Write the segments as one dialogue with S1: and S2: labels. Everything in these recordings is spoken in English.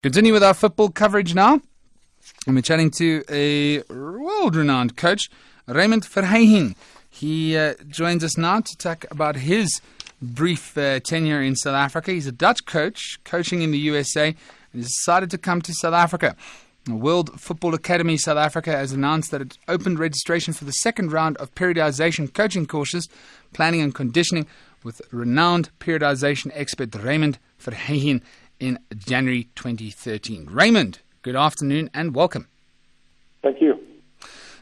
S1: Continue with our football coverage now. And we're chatting to a world-renowned coach, Raymond Verheijen. He joins us now to talk about his brief tenure in South Africa. He's a Dutch coach, coaching in the USA, and he's decided to come to South Africa. The World Football Academy South Africa has announced that it opened registration for the second round of periodization coaching courses, planning and conditioning, with renowned periodization expert Raymond Verheijen in January 2013. Raymond, good afternoon and welcome.
S2: Thank you.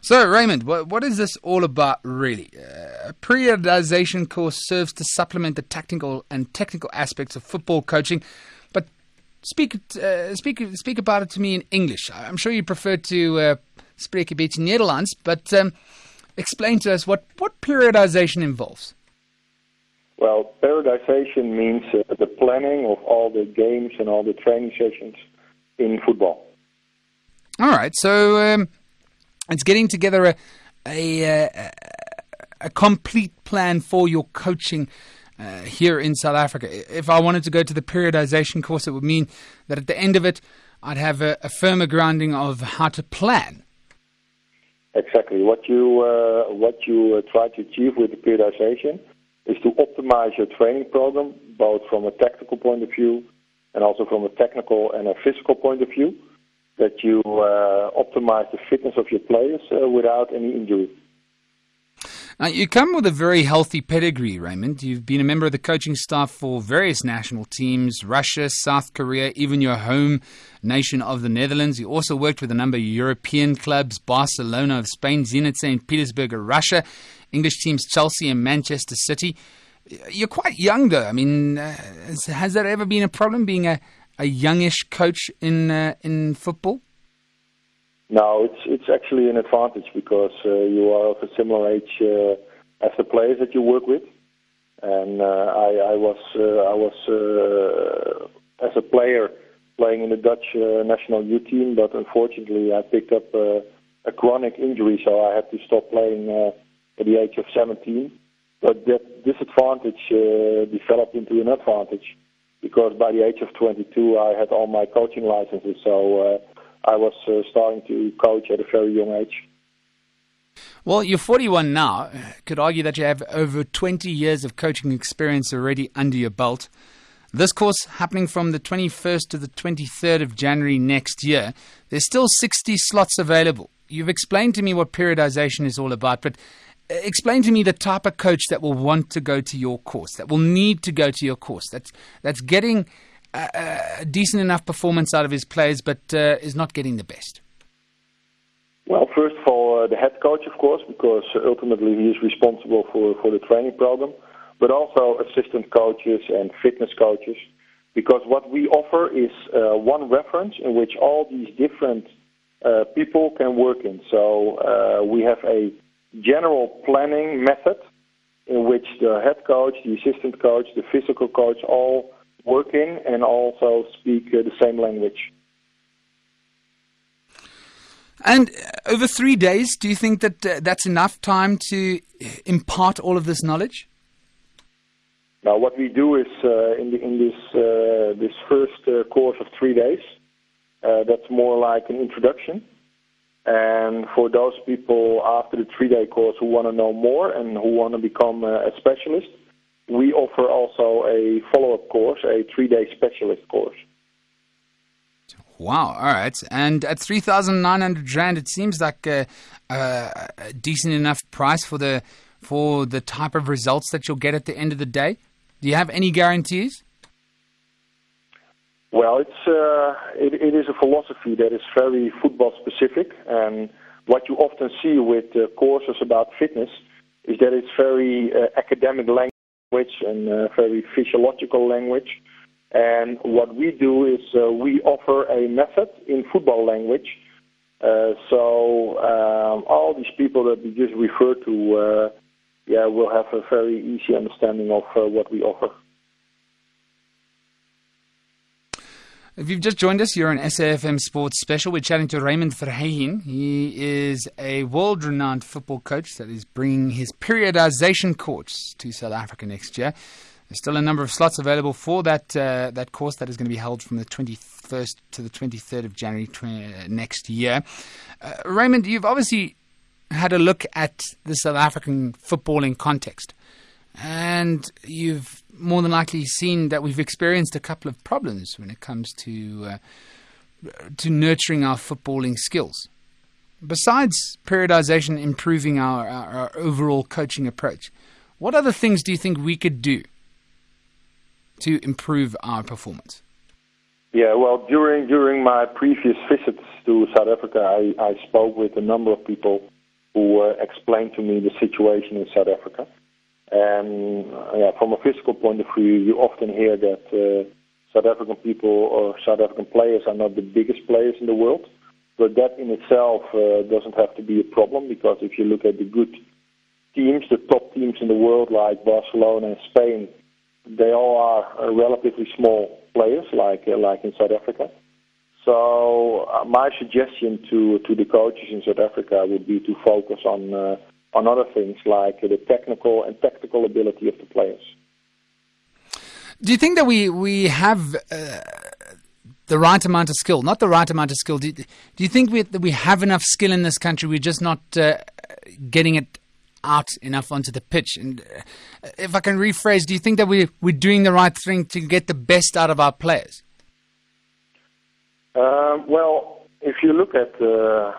S1: So, Raymond, what is this all about, really? A periodization course serves to supplement the tactical aspects of football coaching, but speak about it to me in English. I'm sure you prefer to speak a bit in Nederlands, but explain to us what periodization involves.
S2: Well, periodization means the planning of all the games and all the training sessions in football.
S1: All right, so it's getting together a complete plan for your coaching here in South Africa. If I wanted to go to the periodization course, it would mean that at the end of it, I'd have a firmer grounding of how to plan.
S2: Exactly. What you try to achieve with the periodization is to optimize your training program, both from a tactical point of view and also from a technical and a physical point of view, that you optimize the fitness of your players without any injury.
S1: Now, you come with a very healthy pedigree, Raymond. You've been a member of the coaching staff for various national teams, Russia, South Korea, even your home nation of the Netherlands. You also worked with a number of European clubs, Barcelona of Spain, Zenit St. Petersburg of Russia, English teams Chelsea and Manchester City. You're quite young, though. I mean, has there ever been a problem being a youngish coach in football?
S2: No, it's actually an advantage because you are of a similar age as the players that you work with, and I was as a player playing in the Dutch national youth team, but unfortunately I picked up a chronic injury, so I had to stop playing at the age of 17. But that disadvantage developed into an advantage, because by the age of 22 I had all my coaching licenses, so I was starting to coach at a very young age.
S1: Well, you're 41 now. Could argue that you have over 20 years of coaching experience already under your belt. This course happening from the 21st to the 23rd of January next year. There's still 60 slots available. You've explained to me what periodization is all about, but explain to me the type of coach that will want to go to your course, that will need to go to your course, that's getting a decent enough performance out of his players, but is not getting the best.
S2: Well, first of all, the head coach, of course, because ultimately he is responsible for the training program, but also assistant coaches and fitness coaches, because what we offer is one reference in which all these different people can work in. So we have a general planning method in which the head coach, the assistant coach, the physical coach all working and also speak the same language.
S1: And over 3 days, do you think that that's enough time to impart all of this knowledge?
S2: Now, what we do is in this first course of 3 days, that's more like an introduction. And for those people after the 3-day course who want to know more and who want to become a specialist, we offer also a follow-up course, a 3-day specialist course.
S1: Wow, all right. And at 3,900 Rand, it seems like a decent enough price for the type of results that you'll get at the end of the day. Do you have any guarantees?
S2: Well, it is a philosophy that is very football specific, and what you often see with courses about fitness is that it's very academic language and very physiological language. And what we do is we offer a method in football language. So all these people that we just referred to, will have a very easy understanding of what we offer.
S1: If you've just joined us, you're on SAFM Sports Special. We're chatting to Raymond Verheijen. He is a world-renowned football coach that is bringing his periodization course to South Africa next year. There's still a number of slots available for that course that is going to be held from the 21st to the 23rd of January next year. Raymond, you've obviously had a look at the South African footballing context, and you've more than likely seen that we've experienced a couple of problems when it comes to nurturing our footballing skills. Besides periodization improving our overall coaching approach, what other things do you think we could do to improve our performance?
S2: Yeah, well, during my previous visits to South Africa, I spoke with a number of people who explained to me the situation in South Africa. And from a physical point of view, you often hear that South African people or South African players are not the biggest players in the world. But that in itself doesn't have to be a problem, because if you look at the good teams, the top teams in the world like Barcelona and Spain, they all are relatively small players like in South Africa. So my suggestion to the coaches in South Africa would be to focus on other things like the technical and tactical ability of the players.
S1: Do you think that we have the right amount of skill? Not the right amount of skill. Do you think that we have enough skill in this country? We're just not getting it out enough onto the pitch. And if I can rephrase, do you think that we're doing the right thing to get the best out of our players?
S2: Well, if you look at the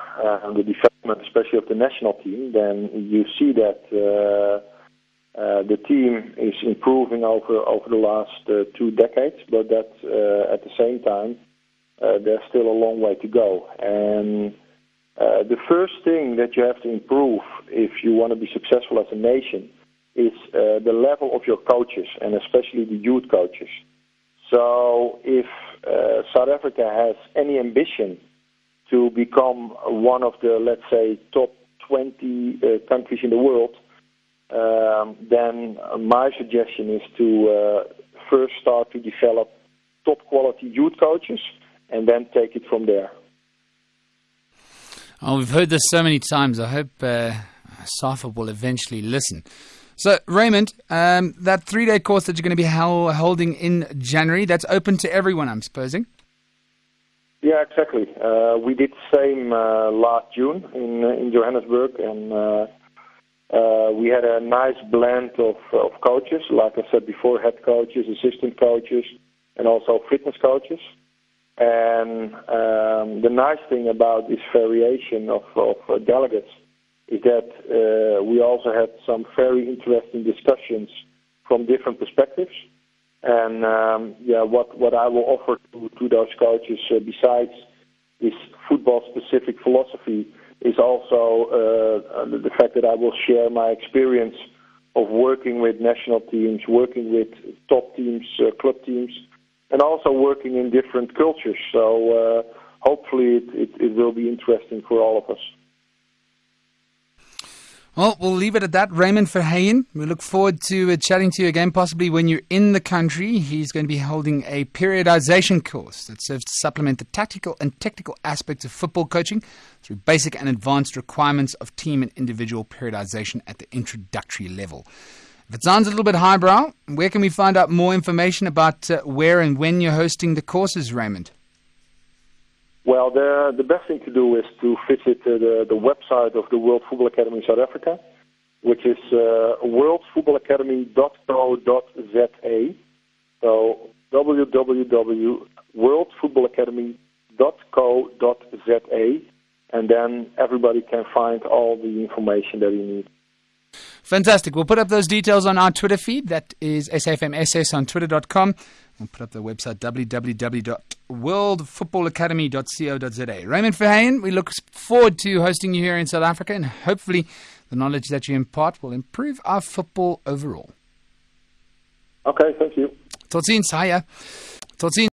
S2: development, especially of the national team, then you see that the team is improving over the last 2 decades, but that at the same time, there's still a long way to go. And the first thing that you have to improve if you want to be successful as a nation is the level of your coaches, and especially the youth coaches. So if South Africa has any ambition to become one of the, let's say, top 20 countries in the world, then my suggestion is to first start to develop top quality youth coaches and then take it from there.
S1: Oh, we've heard this so many times. I hope SAFA will eventually listen. So, Raymond, that 3-day course that you're going to be holding in January, that's open to everyone, I'm supposing?
S2: Yeah, exactly. We did the same last June in Johannesburg, and we had a nice blend of coaches, like I said before, head coaches, assistant coaches, and also fitness coaches. And the nice thing about this variation of delegates is that we also had some very interesting discussions from different perspectives. And what I will offer to those coaches, besides this football-specific philosophy, is also the fact that I will share my experience of working with national teams, working with top teams, club teams, and also working in different cultures. So hopefully it will be interesting for all of us.
S1: Well, we'll leave it at that. Raymond Verheijen, we look forward to chatting to you again, possibly when you're in the country. He's going to be holding a periodization course that serves to supplement the tactical and technical aspects of football coaching through basic and advanced requirements of team and individual periodization at the introductory level. If it sounds a little bit highbrow, where can we find out more information about where and when you're hosting the courses, Raymond?
S2: Well, the best thing to do is to visit the website of the World Football Academy South Africa, which is worldfootballacademy.co.za. So www.worldfootballacademy.co.za, and then everybody can find all the information that you need.
S1: Fantastic. We'll put up those details on our Twitter feed. That is SAFMSS on twitter.com. We'll put up the website www.worldfootballacademy.co.za. Raymond Verheijen, we look forward to hosting you here in South Africa, and hopefully the knowledge that you impart will improve our football overall.
S2: Okay, thank you.
S1: Tot ziens. Hiya. Tot ziens.